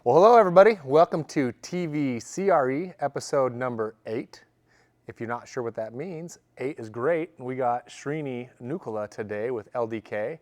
Well, hello everybody. Welcome to TVCRE episode number 8. If you're not sure what that means, 8 is great. We got Srini Nookala today with LDK.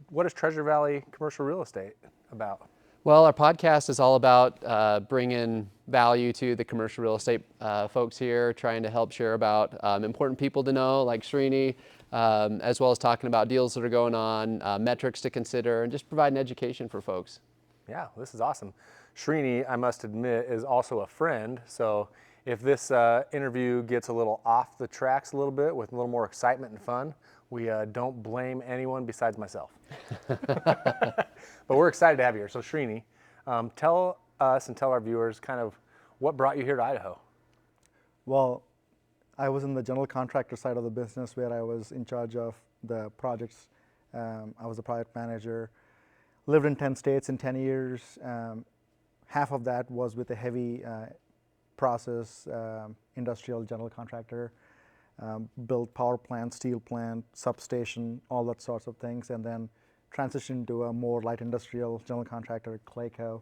What is Treasure Valley Commercial Real Estate about? Well, our podcast is all about bringing value to the commercial real estate folks here, trying to help share about important people to know, like Srini, as well as talking about deals that are going on, metrics to consider, and just providing education for folks. Yeah, this is awesome. Srini, I must admit, is also a friend. So if this interview gets a little off the tracks a little bit with a little more excitement and fun, we don't blame anyone besides myself. But we're excited to have you here. So Srini, tell us and tell our viewers kind of what brought you here to Idaho. Well, I was in the general contractor side of the business where I was in charge of the projects. I was a project manager. Lived in 10 states in 10 years. Half of that was with a heavy process industrial general contractor. Built power plant, steel plant, substation, all that sorts of things, and then transitioned to a more light industrial general contractor at Clayco,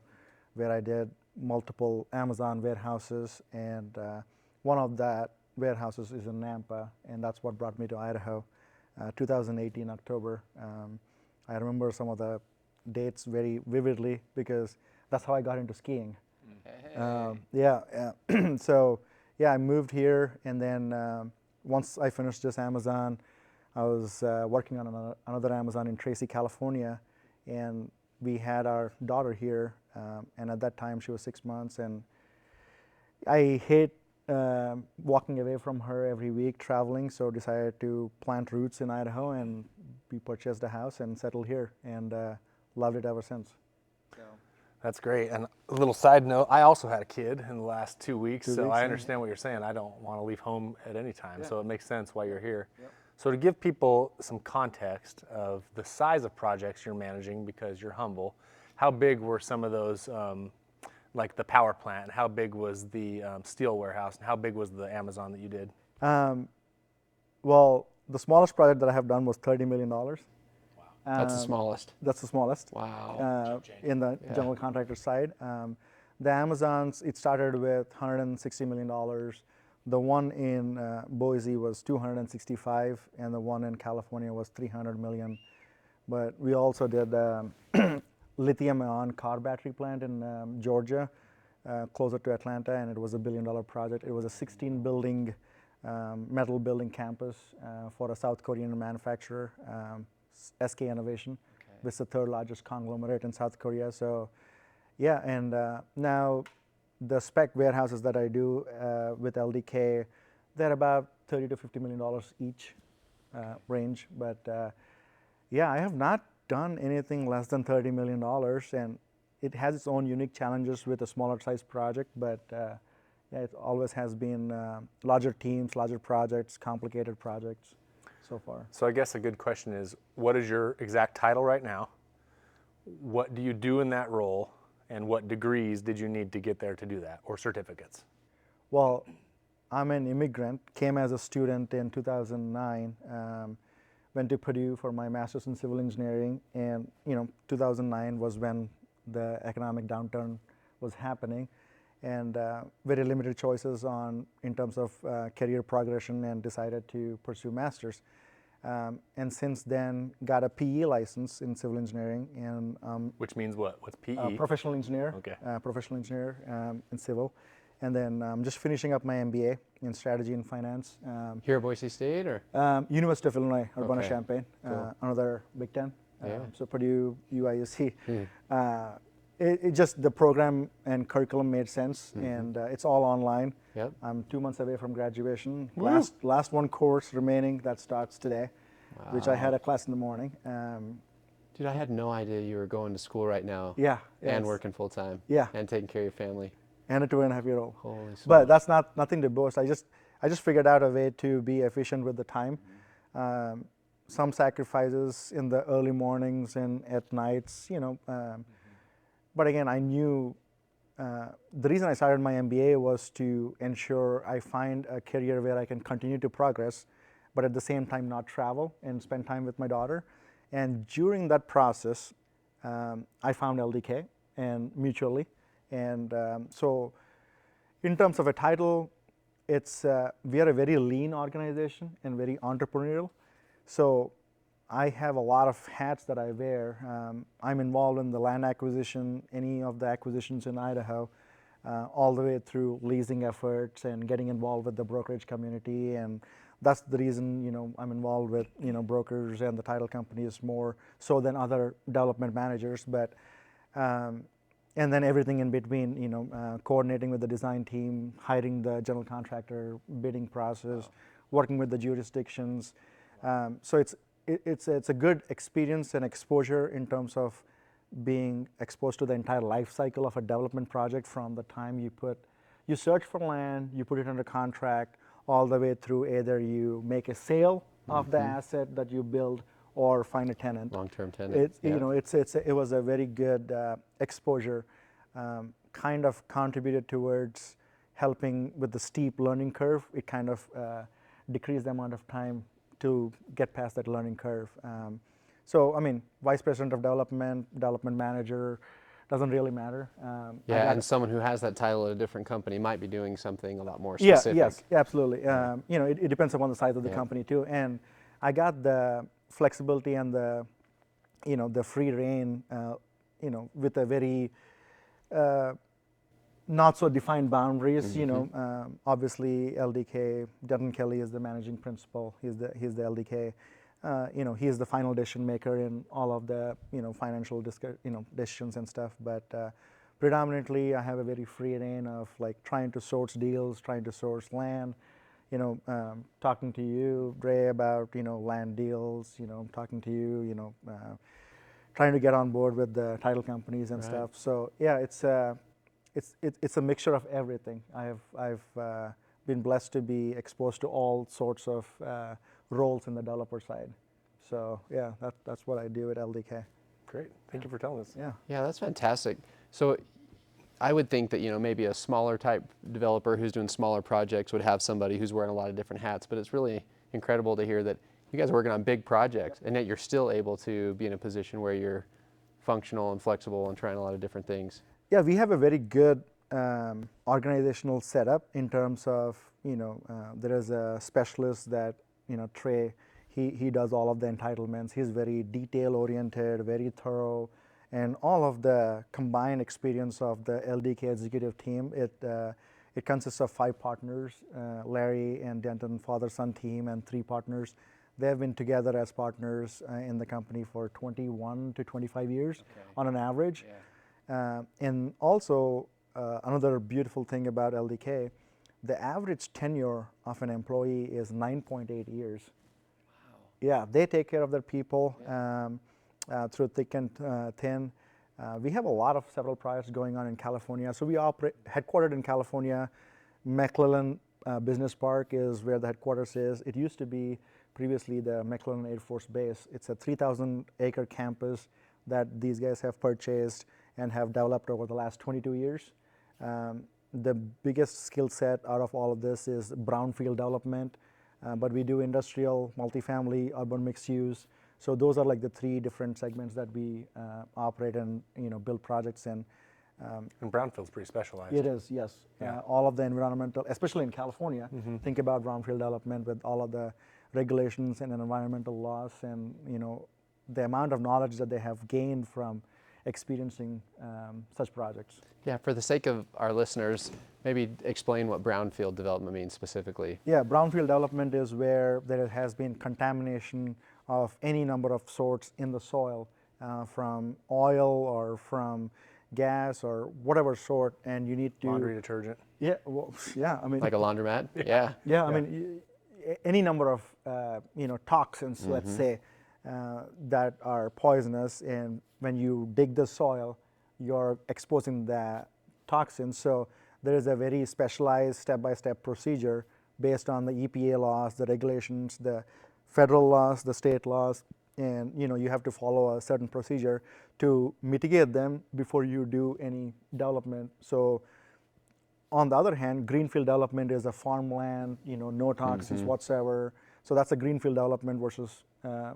where I did multiple Amazon warehouses, and one of that warehouses is in Nampa, and that's what brought me to Idaho. 2018 October. I remember some of the dates very vividly because that's how I got into skiing. So I moved here, and then once I finished this Amazon, I was working on another Amazon in Tracy, California, and we had our daughter here, and at that time she was 6 months, and I hate walking away from her every week traveling, so decided to plant roots in Idaho, and we purchased a house and settled here, and loved it ever since. That's great. And a little side note, I also had a kid in the last 2 weeks, so I understand what you're saying. I don't want to leave home at any time, so it makes sense why you're here. Yep. So to give people some context of the size of projects you're managing, because you're humble, how big were some of those, like the power plant, and how big was the steel warehouse, and how big was the Amazon that you did? Well, the smallest project that I have done was $30 million. That's the smallest. That's the smallest. Wow. In the general contractor side. The Amazons, it started with $160 million. The one in Boise was $265, and the one in California was $300 million. But we also did lithium-ion car battery plant in Georgia, closer to Atlanta, and it was $1 billion project. It was a 16-building metal building campus for a South Korean manufacturer. SK Innovation, which is the third largest conglomerate in South Korea. So, yeah, and now the spec warehouses that I do with LDK, they're about $30 to $50 million each range. But I have not done anything less than $30 million, and it has its own unique challenges with a smaller size project. But it always has been larger teams, larger projects, complicated projects. So far. So I guess a good question is, what is your exact title right now? What do you do in that role? And what degrees did you need to get there to do that, or certificates? Well, I'm an immigrant, came as a student in 2009, went to Purdue for my master's in civil engineering, and 2009 was when the economic downturn was happening, and very limited choices in terms of career progression, and decided to pursue master's. And since then, got a PE license in civil engineering. And which means what? What's PE? Professional engineer. Okay. Professional engineer in civil. And then I'm just finishing up my MBA in strategy and finance. Here at Boise State, or? University of Illinois, Urbana-Champaign, cool. Another Big Ten. So Purdue, UIUC. It just, the program and curriculum made sense, and it's all online. Yep. I'm 2 months away from graduation. Last one course remaining that starts today, which I had a class in the morning. Dude, I had no idea you were going to school right now. Yeah. And working full time. Yeah. And taking care of your family. And a 2.5-year-old. Holy smokes. But that's nothing to boast. I just figured out a way to be efficient with the time. Some sacrifices in the early mornings and at nights, But again, I knew the reason I started my MBA was to ensure I find a career where I can continue to progress, but at the same time not travel and spend time with my daughter. And during that process, I found LDK, and mutually. And so in terms of a title, we are a very lean organization and very entrepreneurial. So I have a lot of hats that I wear. I'm involved in the land acquisition, any of the acquisitions in Idaho, all the way through leasing efforts and getting involved with the brokerage community. And that's the reason, I'm involved with, brokers and the title companies more so than other development managers. But and then everything in between, coordinating with the design team, hiring the general contractor, bidding process, working with the jurisdictions. So it's a good experience and exposure in terms of being exposed to the entire life cycle of a development project, from the time you search for land, you put it under contract, all the way through either you make a sale of the asset that you build or find a tenant. Long-term tenant. It was a very good exposure. Kind of contributed towards helping with the steep learning curve. It kind of decreased the amount of time to get past that learning curve. So, vice president of development manager, doesn't really matter. And someone who has that title at a different company might be doing something a lot more specific. Yes, absolutely. It depends upon the size of the company too. And I got the flexibility and the free reign, with a very not so defined boundaries. Obviously LDK, Denton Kelly is the managing principal. He's the LDK. He's the final decision maker in all of the financial decisions and stuff. But predominantly, I have a very free reign of trying to source deals, trying to source land. Talking to you, Drey, about land deals. Talking to you, trying to get on board with the title companies and stuff. So yeah, it's a mixture of everything. I've been blessed to be exposed to all sorts of roles in the developer side. So yeah, that's what I do at LDK. Great, thank you for telling us. Yeah, that's fantastic. So I would think that maybe a smaller type developer who's doing smaller projects would have somebody who's wearing a lot of different hats, but it's really incredible to hear that you guys are working on big projects and yet you're still able to be in a position where you're functional and flexible and trying a lot of different things. Yeah, we have a very good organizational setup in terms of, there is a specialist that, Trey, he does all of the entitlements. He's very detail oriented, very thorough, and all of the combined experience of the LDK executive team, it consists of 5 partners, Larry and Denton, father-son team, and 3 partners. They have been together as partners in the company for 21 to 25 years on an average. And also, another beautiful thing about LDK, the average tenure of an employee is 9.8 years. Wow. Yeah, they take care of their people through thick and thin. We have a lot of several projects going on in California. So we operate headquartered in California. McClellan Business Park is where the headquarters is. It used to be previously the McClellan Air Force Base. It's a 3,000-acre campus that these guys have purchased and have developed over the last 22 years. The biggest skill set out of all of this is brownfield development, but we do industrial, multifamily, urban mixed use. So those are the 3 different segments that we operate and build projects in. And brownfield's pretty specialized. It is, yes. Yeah. All of the environmental, especially in California, think about brownfield development with all of the regulations and environmental laws, and the amount of knowledge that they have gained from experiencing such projects. Yeah, for the sake of our listeners, maybe explain what brownfield development means specifically. Yeah, brownfield development is where there has been contamination of any number of sorts in the soil, from oil or from gas or whatever sort, and you need to... Laundry detergent. Yeah, well, yeah, Like a laundromat? Yeah. Yeah, any number of toxins, let's say, that are poisonous, and when you dig the soil, you're exposing the toxins. So there is a very specialized step-by-step procedure based on the EPA laws, the regulations, the federal laws, the state laws, and you have to follow a certain procedure to mitigate them before you do any development. So on the other hand, greenfield development is a farmland, no toxins whatsoever. So that's a greenfield development versus, a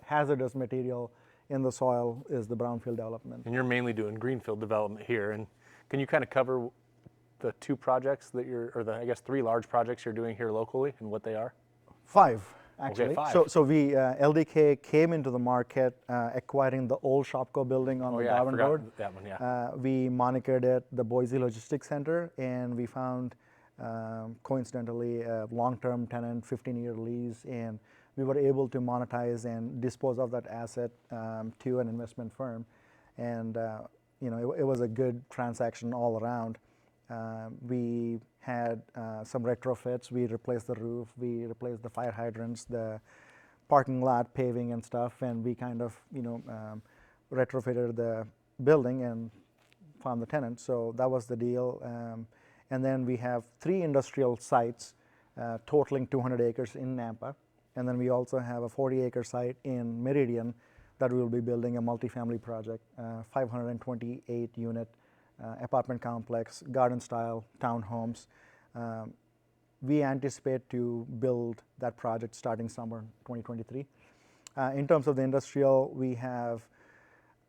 hazardous material in the soil is the brownfield development. And you're mainly doing greenfield development here. And can you kind of cover the two projects that I guess 3 large projects you're doing here locally and what they are? 5, actually. Okay, 5. So we, LDK came into the market acquiring the old Shopko building on the I Darwin forgot Road. that one, yeah. We monikered it the Boise Logistics Center, and we found, coincidentally, a long-term tenant, 15-year lease, and we were able to monetize and dispose of that asset to an investment firm. And it was a good transaction all around. We had some retrofits. We replaced the roof, we replaced the fire hydrants, the parking lot paving and stuff, and we kind of retrofitted the building and found the tenant. So that was the deal. And then we have 3 industrial sites totaling 200 acres in Nampa. And then we also have a 40-acre site in Meridian that we will be building a multifamily project, 528-unit apartment complex, garden-style townhomes. We anticipate to build that project starting summer 2023. In terms of the industrial, we have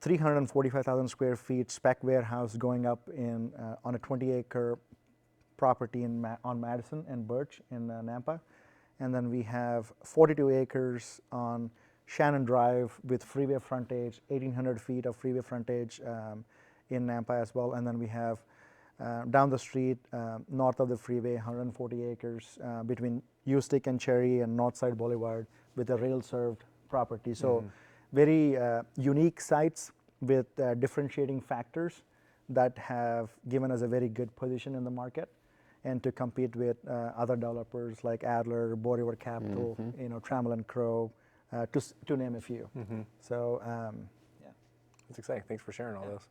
345,000 square feet spec warehouse going up on a 20-acre property on Madison and Birch in Nampa. And then we have 42 acres on Shannon Drive with freeway frontage, 1,800 feet of freeway frontage in Nampa as well. And then we have down the street, north of the freeway, 140 acres between Ustick and Cherry and Northside Boulevard with a rail-served property. So very unique sites with differentiating factors that have given us a very good position in the market, and to compete with other developers like Adler, Bow River Capital, Trammell and Crow, to name a few. So, yeah. That's exciting. Thanks for sharing all those.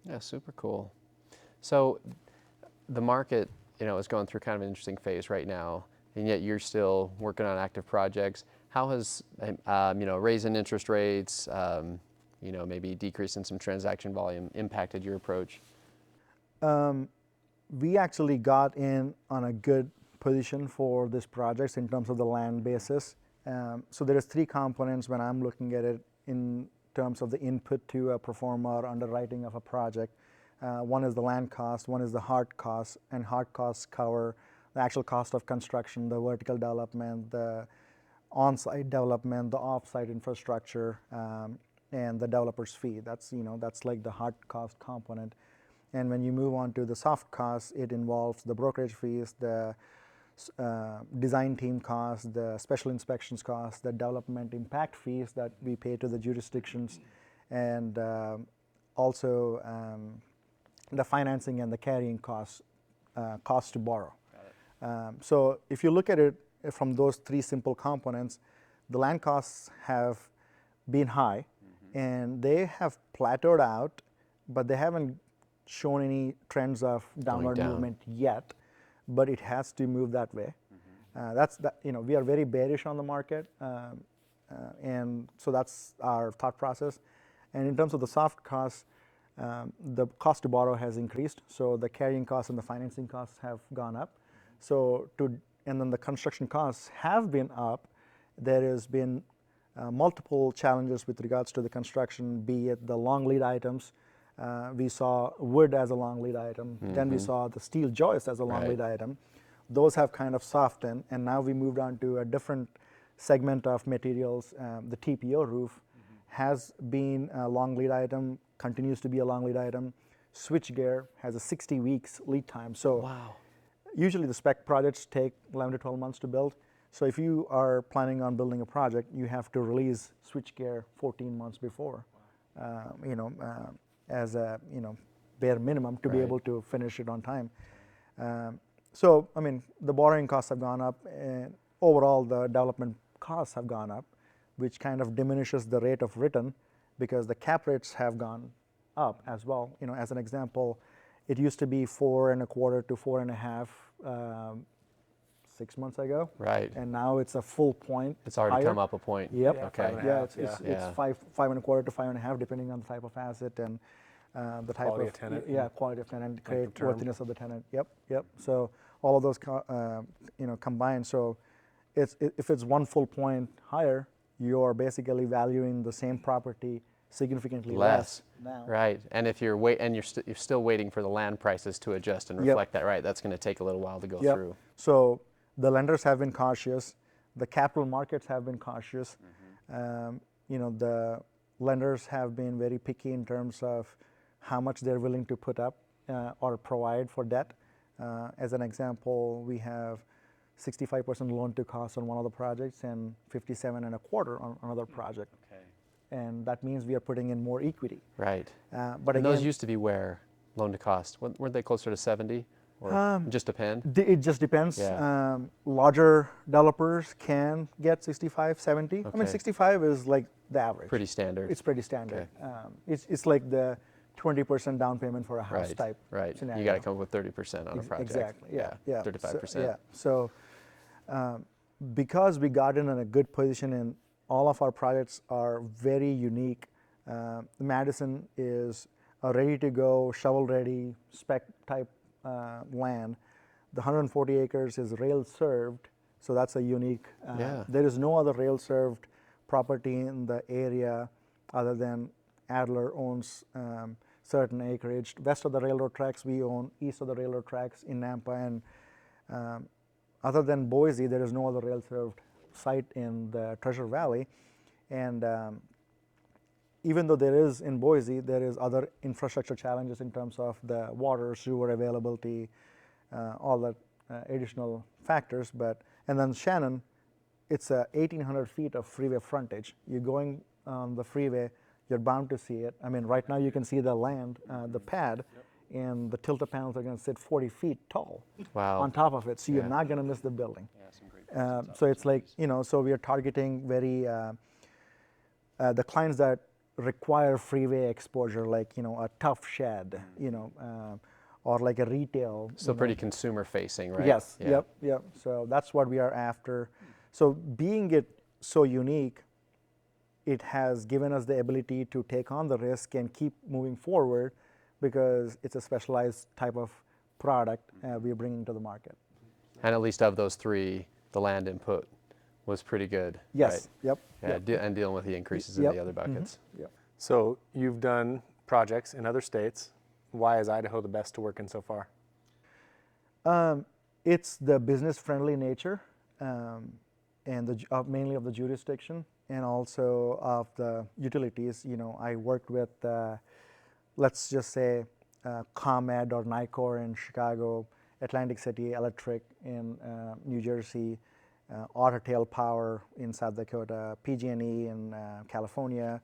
Yeah, super cool. So the market, is going through kind of an interesting phase right now, and yet you're still working on active projects. How has, raising interest rates, maybe decreasing some transaction volume impacted your approach? We actually got in on a good position for this project in terms of the land basis. So there is 3 components when I'm looking at it in terms of the input to a pro forma or underwriting of a project. One is the land cost, one is the hard costs, and hard costs cover the actual cost of construction, the vertical development, the on-site development, the off-site infrastructure, and the developer's fee. That's like the hard cost component. And when you move on to the soft costs, it involves the brokerage fees, the design team costs, the special inspections costs, the development impact fees that we pay to the jurisdictions, and also the financing and the carrying costs, cost to borrow. So if you look at it from those 3 simple components, the land costs have been high, and they have plateaued out, but they haven't shown any trends of downward movement yet, but it has to move that way. We are very bearish on the market, and so that's our thought process. And in terms of the soft costs, the cost to borrow has increased, so the carrying costs and the financing costs have gone up. And then the construction costs have been up. There has been multiple challenges with regards to the construction, be it the long lead items. We saw wood as a long lead item. Then we saw the steel joist as a long lead item. Those have kind of softened, and now we moved on to a different segment of materials. The TPO roof has been a long lead item, continues to be a long lead item. Switchgear has a 60 weeks lead time. So usually the spec projects take 11 to 12 months to build. So if you are planning on building a project, you have to release switchgear 14 months before, as a bare minimum to be able to finish it on time. So the borrowing costs have gone up, and overall the development costs have gone up, which kind of diminishes the rate of return because the cap rates have gone up as well. As an example, it used to be 4.25 to 4.5 6 months ago. Right. And now it's a full point. It's already higher. come up a point. Yep. Yeah, Okay. 5.5, It's 5.25 to 5.5, depending on the type of asset and the type Quality of tenant. quality of tenant, Length of term. worthiness of the tenant. Yep. So all of those combined. So if it's 1 full point higher, you're basically valuing the same property significantly Less. now. Right. And if you're you're still waiting for the land prices to adjust and reflect that, right? That's going to take a little while to go through. So the lenders have been cautious. The capital markets have been cautious. The lenders have been very picky in terms of how much they're willing to put up or provide for debt. As an example, we have 65% loan to cost on one of the projects and 57.25% on another project. Okay. And that means we are putting in more equity. Right. But and again, those used to be where loan to cost? Weren't they closer to 70? Or just depend? It just depends. Yeah. Larger developers can get 65, 70. I mean, Okay. 65 is like the average. Pretty standard. It's pretty standard. Okay. It's like the 20% down payment for a house Right. type Right. scenario. You got to come up with 30% on a project. Exactly. Yeah. 35%. So because we got in a good position and all of our projects are very unique, Madison is a ready to go, shovel ready, spec type land. The 140 acres is rail served, so that's a unique. There is no other rail served property in the area other than Adler owns certain acreage. West of the railroad tracks we own, east of the railroad tracks in Nampa, and other than Boise, there is no other rail served site in the Treasure Valley. And even though there is in Boise, there is other infrastructure challenges in terms of the water, sewer availability, all the additional factors. And then Shannon, it's 1,800 feet of freeway frontage. You're going on the freeway, you're bound to see it. I mean, right now you can see the land, the pad, and the tilted panels are going to sit 40 feet tall on top of it. So you're not going to miss the building. So it's like, so we are targeting very, the clients that require freeway exposure, like, a tough shed, or like a retail. So pretty consumer facing, right? Yes, Yeah. yep. So that's what we are after. So being it so unique, it has given us the ability to take on the risk and keep moving forward because it's a specialized type of product we're bringing to the market. And at least of those three, the land input was pretty good. Yes, right? yep. And dealing with the increases in the other buckets. Yep. So you've done projects in other states. Why is Idaho the best to work in so far? It's the business-friendly nature and mainly of the jurisdiction and also of the utilities. I worked with, let's just say, ComEd or Nicor in Chicago, Atlantic City Electric in New Jersey, Otter Tail Power in South Dakota, PG&E in California.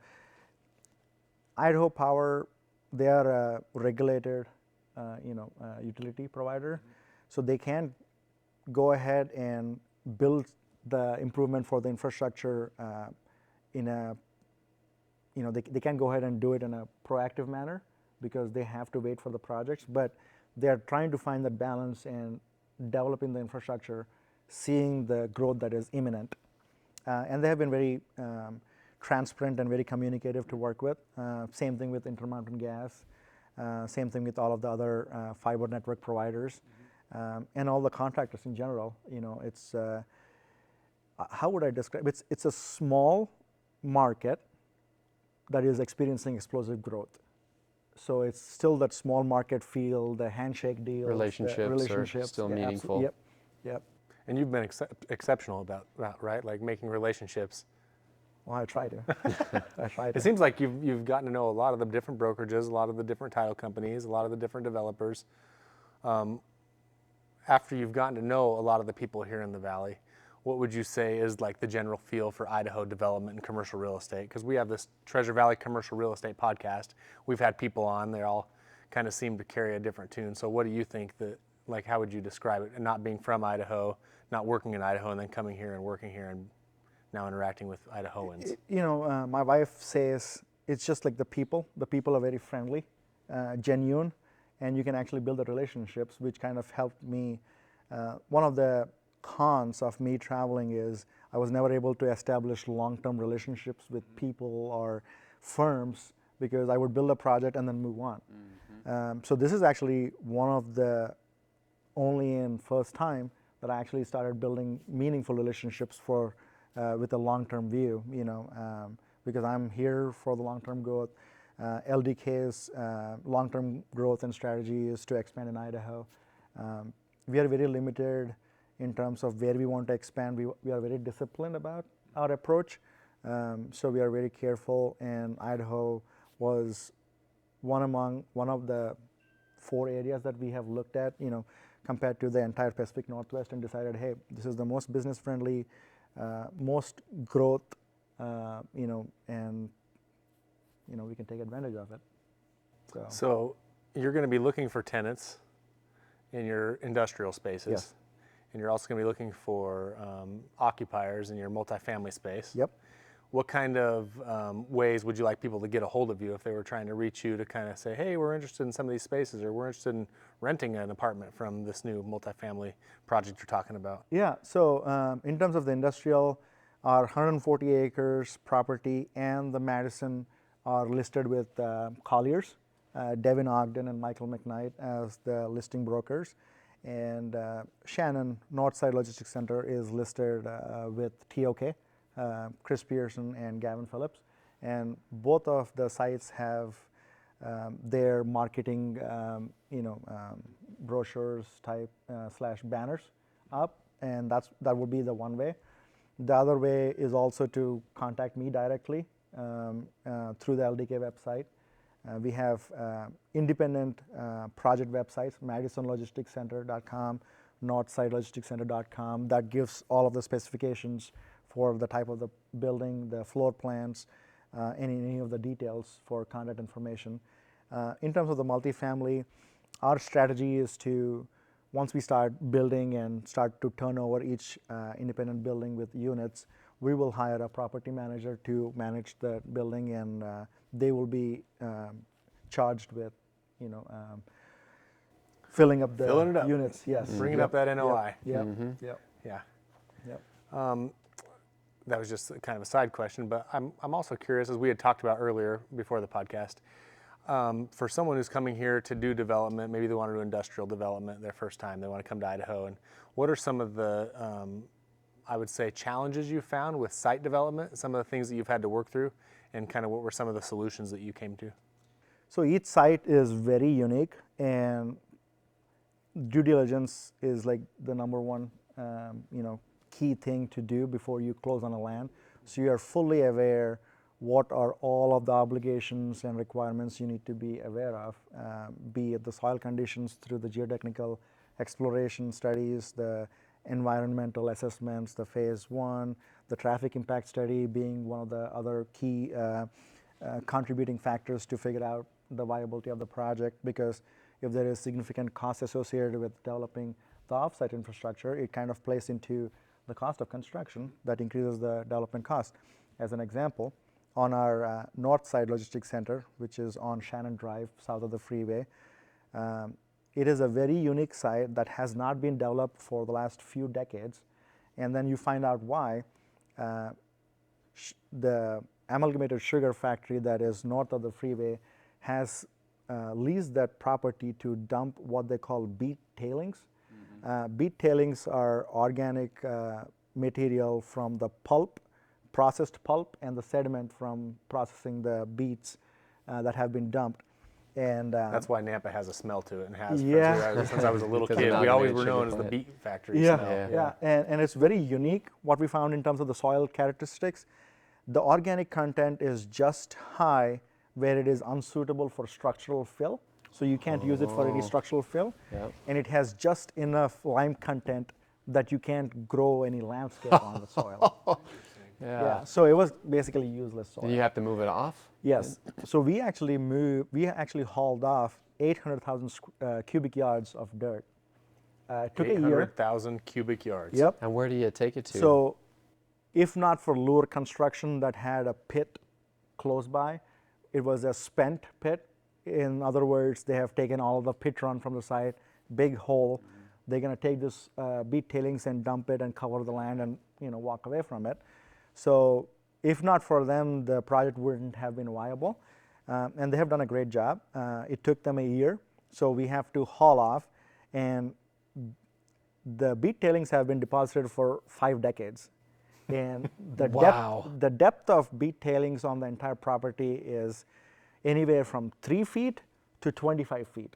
Idaho Power, they are a regulated, utility provider, so they can go ahead and build the improvement for the infrastructure in a, they can go ahead and do it in a proactive manner because they have to wait for the projects, but they're trying to find that balance and developing the infrastructure, seeing the growth that is imminent. And they have been very transparent and very communicative to work with. Same thing with Intermountain Gas, same thing with all of the other fiber network providers, and all the contractors in general. It's, how would I describe it? It's a small market that is experiencing explosive growth. So it's still that small market feel, the handshake deals, relationships are still meaningful. Yep. And you've been exceptional about that, right? Like making relationships. Well, I try to. I try to. It seems like you've gotten to know a lot of the different brokerages, a lot of the different title companies, a lot of the different developers. After you've gotten to know a lot of the people here in the Valley, what would you say is like the general feel for Idaho development and commercial real estate? Because we have this Treasure Valley Commercial Real Estate podcast. We've had people on, they all kind of seem to carry a different tune. So what do you think that, like, how would you describe it? And not being from Idaho, not working in Idaho, and then coming here and working here and now interacting with Idahoans? My wife says it's just like the people. The people are very friendly, genuine, and you can actually build the relationships, which kind of helped me. One of the cons of me traveling is I was never able to establish long-term relationships with people or firms because I would build a project and then move on. So this is actually one of the only and first time that I actually started building meaningful relationships with a long-term view, because I'm here for the long-term growth. LDK's long-term growth and strategy is to expand in Idaho. We are very limited in terms of where we want to expand. We are very disciplined about our approach, so we are very careful, and Idaho was one of the 4 areas that we have looked at, compared to the entire Pacific Northwest, and decided, hey, this is the most business-friendly, most growth, and we can take advantage of it. So you're going to be looking for tenants in your industrial spaces. Yes. And you're also going to be looking for occupiers in your multifamily space. Yep. What kind of ways would you like people to get a hold of you if they were trying to reach you to kind of say, hey, we're interested in some of these spaces, or we're interested in renting an apartment from this new multifamily project you're talking about? Yeah, so in terms of the industrial, our 140 acres property and the Madison are listed with Colliers, Devin Ogden and Michael McKnight as the listing brokers. And Shannon, Northside Logistics Center, is listed with TOK, Chris Pearson and Gavin Phillips. And both of the sites have their marketing, brochures type / banners up, and that would be the one way. The other way is also to contact me directly through the LDK website. We have independent project websites, MadisonLogisticsCenter.com, NorthsideLogisticsCenter.com, that gives all of the specifications for the type of the building, the floor plans, any of the details for contact information. In terms of the multifamily, our strategy is to, once we start building and start to turn over each independent building with units, we will hire a property manager to manage the building, and they will be charged with, filling up the units. Yes, bringing up that NOI. Yep. Yeah. Yep. That was just kind of a side question, but I'm also curious, as we had talked about earlier before the podcast, for someone who's coming here to do development, maybe they want to do industrial development their first time, they want to come to Idaho, and what are some of the, I would say, challenges you found with site development, some of the things that you've had to work through, and kind of what were some of the solutions that you came to? So each site is very unique, and due diligence is like the number one, key thing to do before you close on a land. So you are fully aware what are all of the obligations and requirements you need to be aware of, be it the soil conditions through the geotechnical exploration studies, the environmental assessments, the phase 1, the traffic impact study being one of the other key contributing factors to figure out the viability of the project, because if there is significant cost associated with developing the offsite infrastructure, it kind of plays into the cost of construction that increases the development cost. As an example, on our Northside Logistics Center, which is on Shannon Drive, south of the freeway, it is a very unique site that has not been developed for the last few decades. And then you find out why. The amalgamated sugar factory that is north of the freeway has leased that property to dump what they call beet tailings. Beet tailings are organic material from the pulp, processed pulp, and the sediment from processing the beets that have been dumped. And that's why Nampa has a smell to it, and has since I was a little Because kid. of We always amalgamated were sugar known as the plant. beet factory yeah, smell. yeah, and it's very unique what we found in terms of the soil characteristics. The organic content is just high where it is unsuitable for structural fill, so you can't use it for any structural fill. Yep. And it has just enough lime content that you can't grow any landscape on the soil. Yeah, so it was basically useless soil. And you have to move it off? Yes, so we actually hauled off 800,000 cubic yards of dirt. It took a year. 800,000 cubic yards. Yep. And where do you take it to? So, if not for Lure Construction that had a pit close by, it was a spent pit. In other words, they have taken all of the pit run from the site, big hole. They're going to take this beet tailings and dump it and cover the land and walk away from it. So, if not for them, the project wouldn't have been viable. And they have done a great job. It took them a year, so we have to haul off. And the beet tailings have been deposited for 5 decades. And the Wow. depth of bead tailings on the entire property is anywhere from 3 feet to 25 feet.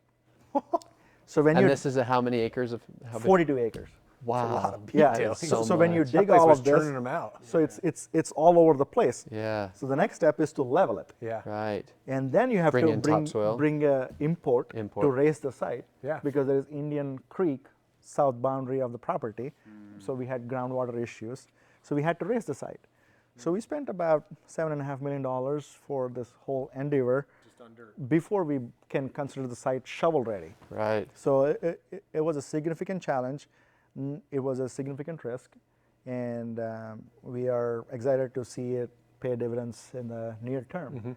So when And you this is how many acres of? How big? 42 acres. Wow. A lot of bead Yeah. tailings. So when you much. That dig place all was of this, churning them out. so it's all over the place. Yeah. So the next step is to level it. Yeah. Right. And then you have Bring to in bring topsoil. import to Import. raise the site. Yeah. Because there is Indian Creek, south boundary of the property. So we had groundwater issues. So we had to raise the site. So we spent about $7.5 million for this whole endeavor before we can consider the site shovel ready. Right. So it was a significant challenge. It was a significant risk, and we are excited to see it pay dividends in the near term.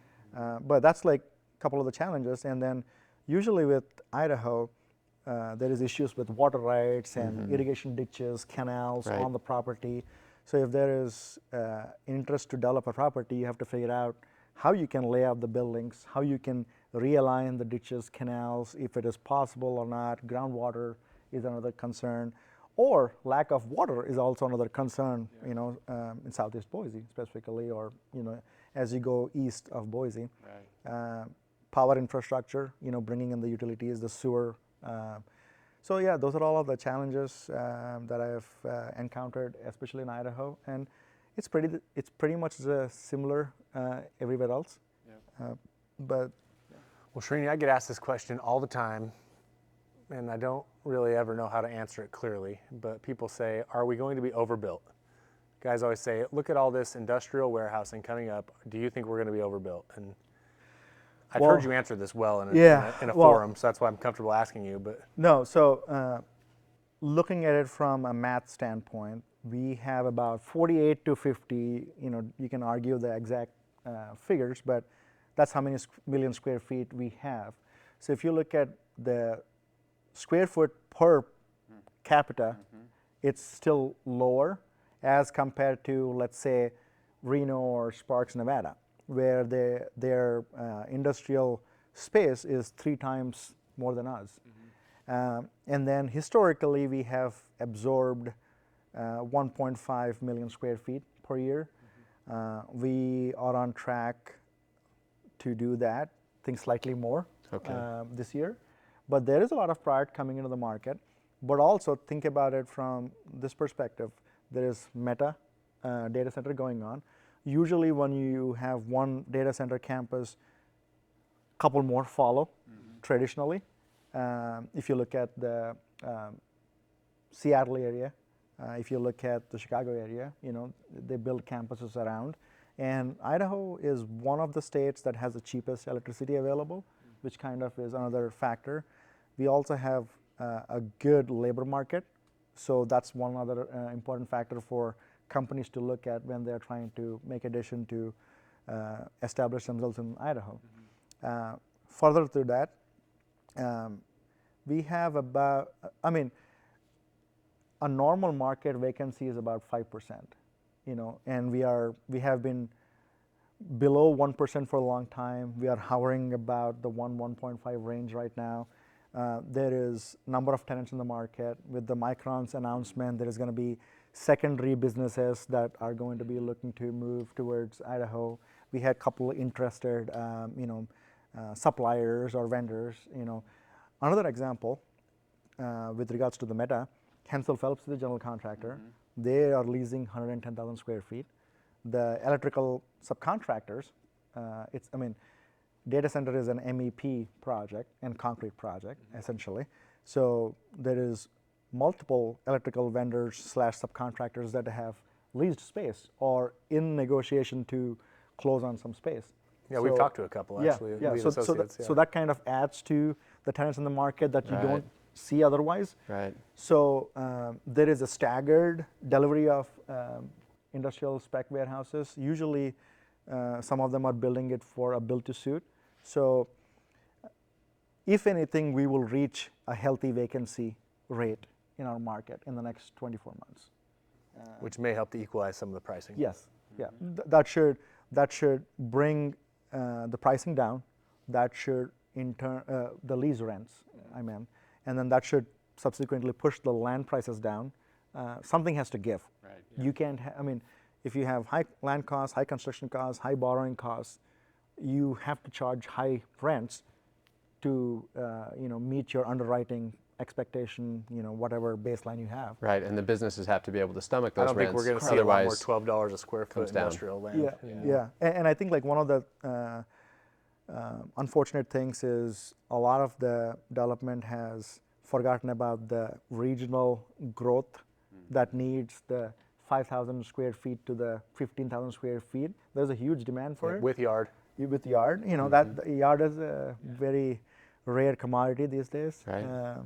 But that's like a couple of the challenges. And then usually with Idaho, there is issues with water rights and irrigation ditches, canals Right. on the property. So if there is interest to develop a property, you have to figure out how you can lay out the buildings, how you can realign the ditches, canals, if it is possible or not. Groundwater is another concern, or lack of water is also another concern. You know, in Southeast Boise specifically, or you know, as you go east of Boise. Right. Power infrastructure, you know, bringing in the utilities, the sewer. So yeah, those are all of the challenges that I've encountered, especially in Idaho, and it's pretty much similar everywhere else. But Well, Srini, I get asked this question all the time, and I don't really ever know how to answer it clearly. But people say, are we going to be overbuilt? Guys always say, look at all this industrial warehousing coming up. Do you think we're going to be overbuilt? And I've heard you answer this well in a forum, so that's why I'm comfortable asking you. But no, so looking at it from a math standpoint, we have about 48 to 50, you know, you can argue the exact figures, but that's how many million square feet we have. So if you look at the square foot per capita, it's still lower as compared to, let's say, Reno or Sparks, Nevada, where their industrial space is 3 times more than us. And then historically, we have absorbed 1.5 million square feet per year. We are on track to do that, I think slightly more this year. But there is a lot of product coming into the market. But also think about it from this perspective. There is Meta data center going on. Usually when you have one data center campus, a couple more follow traditionally. If you look at the Seattle area, if you look at the Chicago area, you know, they build campuses around. And Idaho is one of the states that has the cheapest electricity available, which kind of is another factor. We also have a good labor market. So that's one other important factor for companies to look at when they're trying to make addition to establish themselves in Idaho. Further to that, we have about, a normal market vacancy is about 5%, you know, and we have been below 1% for a long time. We are hovering about the 1.5 range right now. There is number of tenants in the market. With the Micron's announcement, there is going to be secondary businesses that are going to be looking to move towards Idaho. We had a couple interested, suppliers or vendors. You know, another example with regards to the Meta, Hensel Phelps is the general contractor. They are leasing 110,000 square feet. The electrical subcontractors, data center is an MEP project and concrete project essentially. So there is multiple electrical vendors / subcontractors that have leased space or in negotiation to close on some space. Yeah, we've talked to a couple actually. Yeah. lead So associates, so that kind of adds to the tenants in the market that you Right. don't see otherwise. Right. So there is a staggered delivery of industrial spec warehouses. Usually some of them are building it for a build to suit. So if anything, we will reach a healthy vacancy rate in our market in the next 24 months. which may help to equalize some of the pricing. Yes, yeah. That should bring the pricing down. That should in turn the lease rents, and then that should subsequently push the land prices down. Something has to give. Right. You can't. if you have high land costs, high construction costs, high borrowing costs, you have to charge high rents to meet your underwriting expectation, whatever baseline you have. Right, and the businesses have to be able to stomach those I don't rents. think we're going to see a lot more Otherwise, $12 a square foot comes down. industrial land. Yeah, anymore. yeah. And I think like one of the unfortunate things is a lot of the development has forgotten about the regional growth that needs the 5,000 square feet to the 15,000 square feet. There's a huge demand for it. With yard. With yard, that the yard is a very rare commodity these days. Right.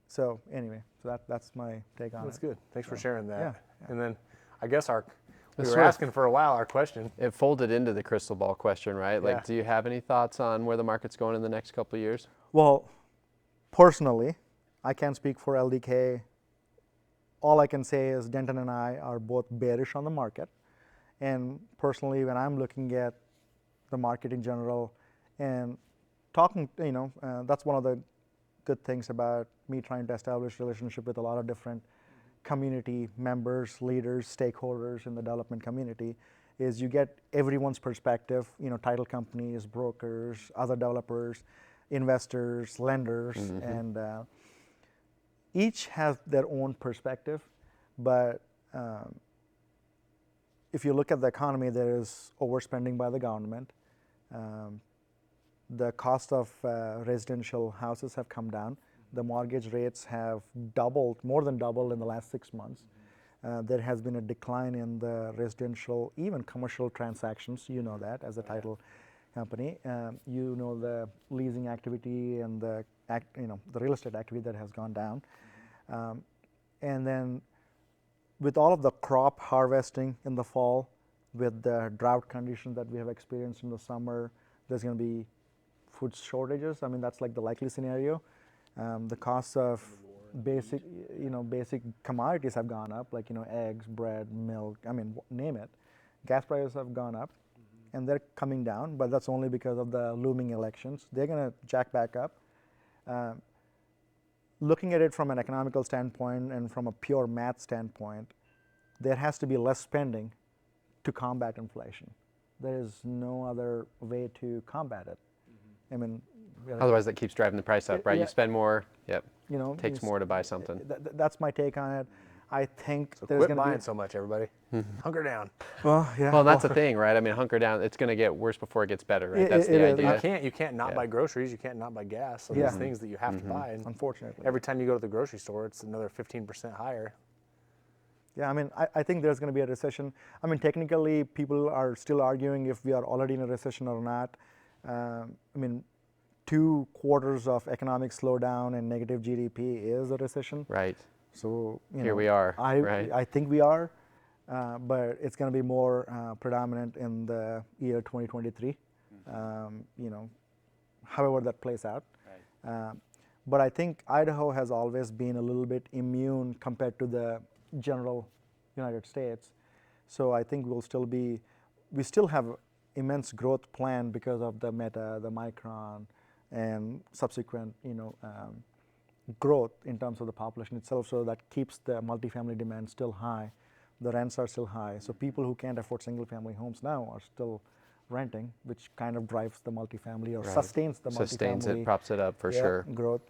So anyway, so that's my take on That's it. good. Thanks for sharing that. Yeah. And then I guess we were sort of- asking for a while our question. it folded into the crystal ball question, right? Like, Yeah. do you have any thoughts on where the market's going in the next couple of years? Well, personally, I can't speak for LDK. All I can say is Denton and I are both bearish on the market. And personally, when I'm looking at the market in general and talking, that's one of the good things about me trying to establish relationship with a lot of different community members, leaders, stakeholders in the development community, is you get everyone's perspective, title companies, brokers, other developers, investors, lenders, and each has their own perspective. But if you look at the economy, there is overspending by the government. The cost of residential houses have come down. The mortgage rates have doubled, more than doubled in the last 6 months. There has been a decline in the residential, even commercial transactions. You know that as a title company. The leasing activity and the real estate activity that has gone down. And then with all of the crop harvesting in the fall, with the drought conditions that we have experienced in the summer, there's going to be food shortages. I mean, that's like the likely scenario. The costs of basic commodities have gone up, like eggs, bread, milk. I mean, name it. Gas prices have gone up, and they're coming down, but that's only because of the looming elections. They're going to jack back up. Looking at it from an economical standpoint and from a pure math standpoint, there has to be less spending to combat inflation. There is no other way to combat it. I mean, Otherwise, that keeps driving the price up, right? Yeah. You spend more, yep, you know, takes more to buy something. That's my take on it. I think So there's quit going to buying be. so much, everybody. Hunker down. Well, yeah. Well, that's the thing, right? I mean, hunker down, it's going to get worse before it gets better, right? It- That's it the is. idea. You can't not Yeah. buy groceries. You can't not buy gas. So Yeah. there's things that you have to buy. And Unfortunately. every time you go to the grocery store, it's another 15% higher. Yeah, I mean, I think there's going to be a recession. I mean, technically, people are still arguing if we are already in a recession or not. I mean, 2 quarters of economic slowdown and negative GDP is a recession. Right. So Here we are, right? I think we are, but it's going to be more predominant in the year 2023. However that plays out. Right. But I think Idaho has always been a little bit immune compared to the general United States. So I think we still have immense growth planned because of the Meta, the Micron, and subsequent, growth in terms of the population itself. So that keeps the multifamily demand still high. The rents are still high. So people who can't afford single-family homes now are still renting, which kind of drives the multifamily or Right. sustains the Sustains multifamily it, props it up for sure. growth.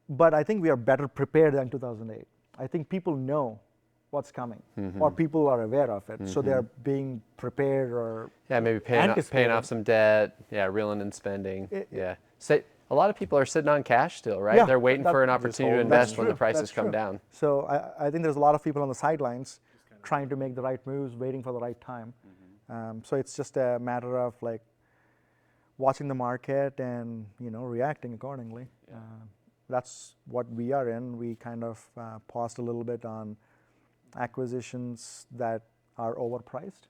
But I think we are better prepared than 2008. I think people know what's coming, or people are aware of it, so they're being prepared or Yeah, maybe paying anticipating. off some debt. Yeah, reeling in spending. It- A lot of people are sitting on cash still, right? Yeah, They're waiting for an just opportunity to hold- invest That's when the true, prices that's come true. down. So I think there's a lot of people on the sidelines trying to make the right moves, waiting for the right time. So it's just a matter of like watching the market and reacting accordingly. That's what we are in. We kind of paused a little bit on acquisitions that are overpriced.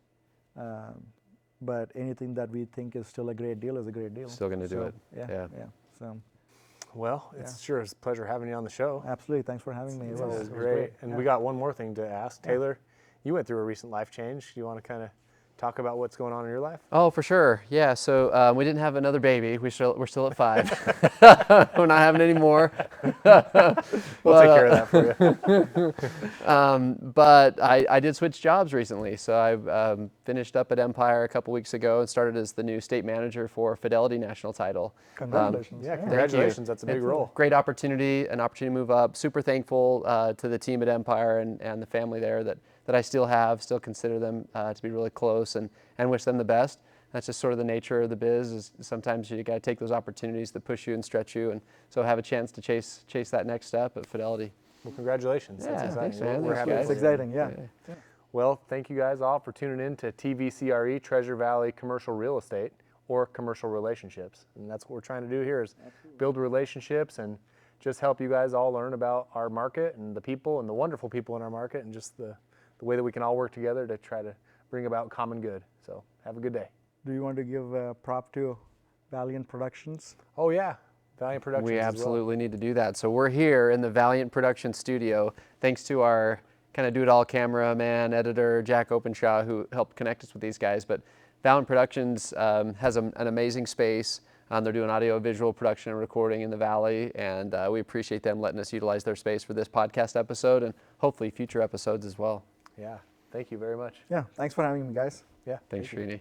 But anything that we think is still a great deal is a great deal. Still gonna do So, it. Yeah. Yeah. So Well, it's sure it's a pleasure having you on the show. absolutely. Thanks for having me. It It was was great. And Yeah. we got one more thing to ask. Taylor, you went through a recent life change. Do you want to kind of talk about what's going on in your life? Oh, for sure. Yeah. So we didn't have another baby. We're still at 5. We're not having any more. We'll take care of that for you. But I did switch jobs recently. So I finished up at Empire a couple weeks ago and started as the new state manager for Fidelity National Title. Congratulations. Yeah, congratulations. That's a big role. Great opportunity, an opportunity to move up. Super thankful to the team at Empire and the family there that I still consider them to be really close and wish them the best. That's just sort of the nature of the biz. Is sometimes you got to take those opportunities that push you and stretch you, and so have a chance to chase that next step at Fidelity. Well, congratulations. That's exciting. Thanks, man. We're Thanks, happy guys. It's exciting, yeah. Well, thank you guys all for tuning in to TVCRE, Treasure Valley Commercial Real Estate, or Commercial Relationships. And that's what we're trying to do here is build relationships and just help you guys all learn about our market and the people and the wonderful people in our market and just the way that we can all work together to try to bring about common good. So have a good day. Do you want to give a prop to Valiant Productions? Oh yeah, Valiant Productions. We as absolutely need to do that. So we're here in the Valiant Production studio, thanks to our kind of do-it-all cameraman, editor, Jack Openshaw, who helped connect us with these guys. But Valiant Productions has an amazing space. They're doing audio-visual production and recording in the Valley, and we appreciate them letting us utilize their space for this podcast episode and hopefully future episodes as well. Yeah, thank you very much. Yeah, thanks for having me, guys. Yeah, Thanks, thank you. Srini.